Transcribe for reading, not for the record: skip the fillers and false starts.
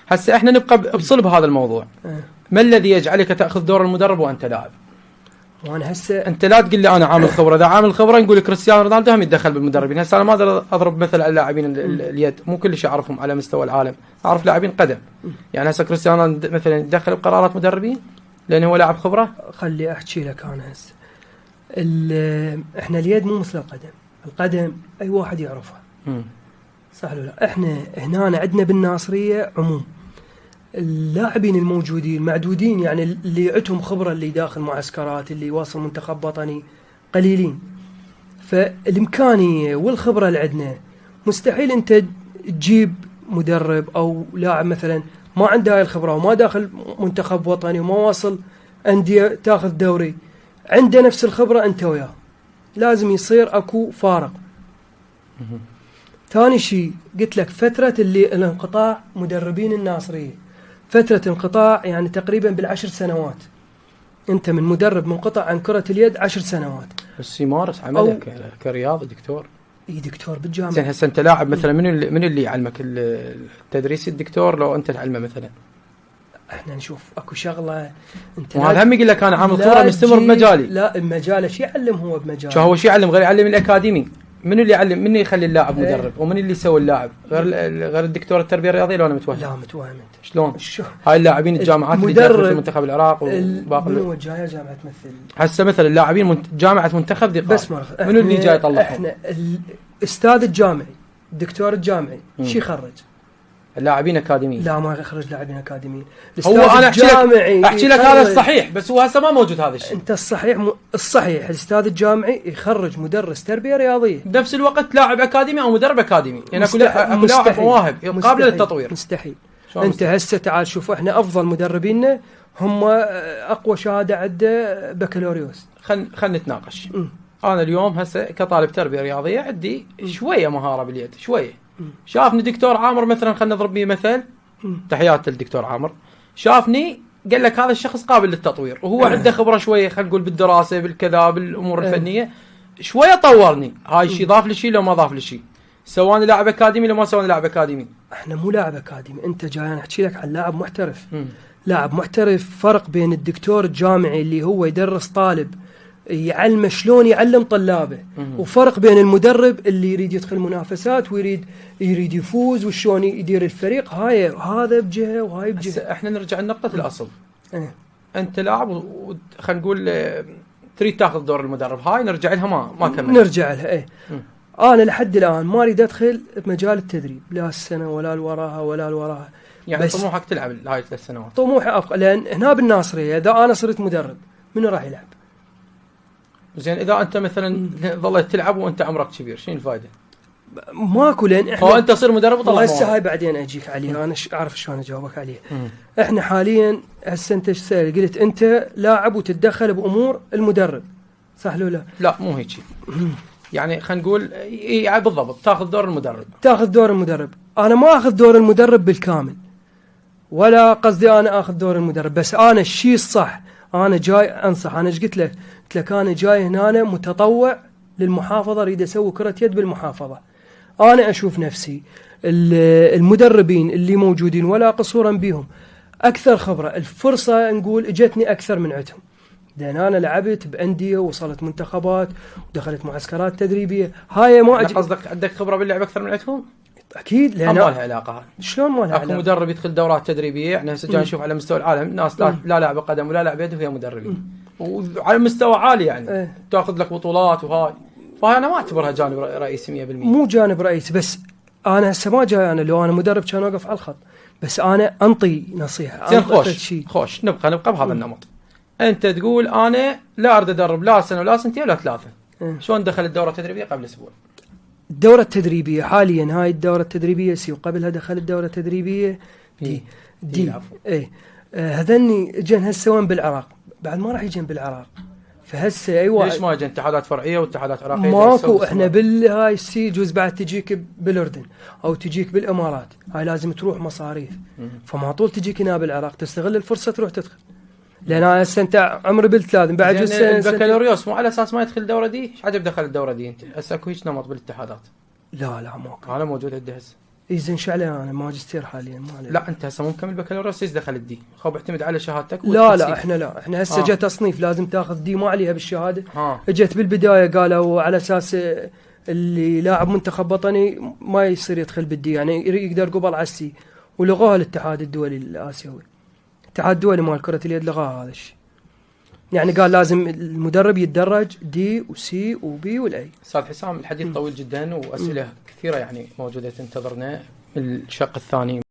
هسه احنا نبقى بصلب هذا الموضوع. ما الذي يجعلك تاخذ دور المدرب وانت لاعب؟ وانا هسه انت لا تقول لي انا عامل خبره، اذا عامل خبره نقول كريستيانو رونالدو هم يتدخل بالمدربين. هسه انا ما اقدر اضرب مثل على اللاعبين اليد، مو كل شيء اعرفهم على مستوى العالم، اعرف لاعبين قدم. يعني هسه كريستيانو مثلا يتدخل بقرارات مدربين لانه هو لاعب خبره؟ خلي احكي لك انا هسه. احنا اليد مو مثل القدم، القدم اي واحد يعرفها. صح ولا لا؟ احنا هنا عندنا بالناصريه عموم اللاعبين الموجودين معدودين، يعني اللي عندهم خبره، اللي داخل معسكرات، اللي واصل منتخب وطني قليلين. فالامكانيه والخبره اللي عندنا مستحيل انت تجيب مدرب او لاعب مثلا ما عنده هاي الخبره وما داخل منتخب وطني وما واصل انديه تاخذ دوري، عنده نفس الخبره انت وياه. لازم يصير اكو فارق. ثاني شيء قلت لك فتره اللي الانقطاع مدربين الناصريه، فتره انقطاع يعني تقريبا بالعشر سنوات. انت من مدرب منقطع عن كره اليد 10 سنوات. بس يمارس عمله كرياضي دكتور. اي دكتور بالجامعه. زين هسه انت لاعب مثلا من اللي يعلمك التدريس؟ الدكتور لو انت تعلمه مثلا؟ احنا نشوف اكو شغله انت وهذا هم يقول لك انا عامل خبره مستمر بمجالي. لا بمجاله شو يعلم هو بمجاله؟ شو هو شو يعلم غير يعلم الاكاديمي؟ من اللي يعلم؟ من يخلي اللاعب مدرب؟ ومن اللي يسوي اللاعب غير الدكتور التربيه الرياضيه؟ لو انا متوهم؟ لا متوهم انت. شلون؟ هاي اللاعبين الجامعات اللي داخل في منتخب العراق وباقي منو جايه جامعه تمثل؟ هسه مثلا اللاعبين جامعه منتخب ذي بس منو اللي جاي يطلعهم؟ احنا الاستاذ الجامعي، الدكتور الجامعي شو يخرج؟ اللاعبين اكاديميين. لا ما يخرج لاعبين اكاديميين. هو انا احكي لك هذا الصحيح، بس هو هسه ما موجود هذا الشيء. انت الصحيح الاستاذ الجامعي يخرج مدرس تربيه رياضيه، بنفس الوقت لاعب اكاديمي او مدرب اكاديمي، يعني اكو لاعب مواهب قابله للتطوير. مستحيل. انت هسه تعال شوف، احنا افضل مدربيننا هم اقوى شهاده عنده بكالوريوس. خل نتناقش. انا اليوم هسه كطالب تربيه رياضيه عندي شويه مهاره باليد، شويه. شافني دكتور عامر مثلا، خلينا نضرب به مثل، تحياتي للدكتور عامر، شافني قال لك هذا الشخص قابل للتطوير، وهو عنده خبره شويه، خلينا نقول بالدراسه بالكذا بالامور الفنيه، شويه طورني. هاي الشيء ضاف لي شيء لو ما ضاف لي شيء؟ سواني لاعب اكاديمي لو ما سواني لاعب اكاديمي؟ احنا مو لاعب اكاديمي، انت جاي انا احكي لك عن لاعب محترف. لاعب محترف فرق بين الدكتور الجامعي اللي هو يدرس طالب يعلمه شلون يعلم طلابه، وفرق بين المدرب اللي يريد يدخل منافسات ويريد يفوز وشلون يدير الفريق. هذا بجهه وهاي بجهه. احنا نرجع لنقطه الاصل. انت لاعب خلينا نقول تريد تاخذ دور المدرب، هاي نرجع لها ما كمل. نرجع لها. انا لحد الان ما اريد ادخل بمجال التدريب، لا السنه ولا الوراها ولا الوراها. يعني طموحك تلعب هاي 3 سنوات؟ طموحي ابقى، لان هنا بالناصريه اذا انا صرت مدرب منو راح يلعب؟ زين اذا انت مثلا ظليت تلعب وانت عمرك كبير، شنو الفائده؟ ماكو. لان احنا هو انت تصير مدرب وطلع هسه هاي بعدين اجيك عليها، انا اعرف شلون اجاوبك عليها. احنا حاليا هسه انت ايش سأل؟ قلت انت لاعب وتتدخل بامور المدرب، صح لو لا؟ لا مو هيك. يعني خلينا نقول يعني بالضبط تاخذ دور المدرب. تاخذ دور المدرب. انا ما اخذ دور المدرب بالكامل، ولا قصدي انا اخذ دور المدرب، بس انا الشيء الصح انا جاي انصح. انا ايش قلت لك؟ قلت لك انا جاي هنا أنا متطوع للمحافظه، اريد اسوي كره يد بالمحافظه. انا اشوف نفسي المدربين اللي موجودين ولا قصورا بهم اكثر خبره، الفرصه نقول اجتني اكثر من عندهم، لان انا لعبت بانديه ووصلت منتخبات ودخلت معسكرات تدريبيه. هاي ما قصدك عندك خبره باللعب اكثر من عندهم؟ اكيد. لان ما لها علاقه. شلون ما لها علاقه؟ اكو مدرب يدخل دورات تدريبيه، يعني هسه جاي نشوف على مستوى العالم ناس لا لاعب قدم ولا لاعب يد وهي مدربين وعلى مستوى عالي، يعني تاخذ لك بطولات وهاي. فهي انا ما اعتبرها جانب رئيسي 100%. مو جانب رئيسي، بس انا هسه ما جاي انا لو انا مدرب كان اوقف على الخط، بس انا انطي نصيحه. زين خوش نبقى بهذا النمط. انت تقول انا لا اريد ادرب لا سنه ولا سنتين ولا 3. شلون دخل الدوره التدريبيه قبل اسبوع؟ الدوره التدريبيه حاليا هاي الدوره التدريبيه سي، وقبلها دخل الدوره التدريبيه دي هذني جن هسه وين بالعراق، بعد ما راح يجن بالعراق. فهسه اي واحد ليش ما يجن اتحادات فرعيه واتحادات عراقيه؟ ماكو. احنا بالهاي السي يجوز بعد تجيك بالاردن او تجيك بالامارات، هاي لازم تروح مصاريف. فما طول تجيك هنا بالعراق تستغل الفرصه تروح تدخل. لان انا هسه انت عمري لازم بعد البكالوريوس مو على اساس ما يدخل الدوره دي. ايش عجب دخل الدوره دي انت؟ هسه اكو هيك نمط بالاتحادات؟ لا ماكو. انا موجود عندي هسه. زين شو علي انا ماجستير حاليا ما علي. لا انت هسه مو مكمل بكالوريوس ايش دخل الدي؟ خو بعتمد على شهادتك لا احنا هسه جاء تصنيف لازم تاخذ دي ما عليها بالشهاده. اجت بالبدايه قالوا على اساس اللي لاعب منتخب وطني ما يصير يدخل بالدي، يعني يقدر قبل على السي، ولغوها الاتحاد الدولي الاسيوي. الاتحاد الدولي مال كره اليد لغاها هذا الشيء، يعني قال لازم المدرب يتدرج دي وسي وبي والاي. استاذ حسام الحديث طويل جدا واسئله كثيره يعني موجوده تنتظرنا. الشق الثاني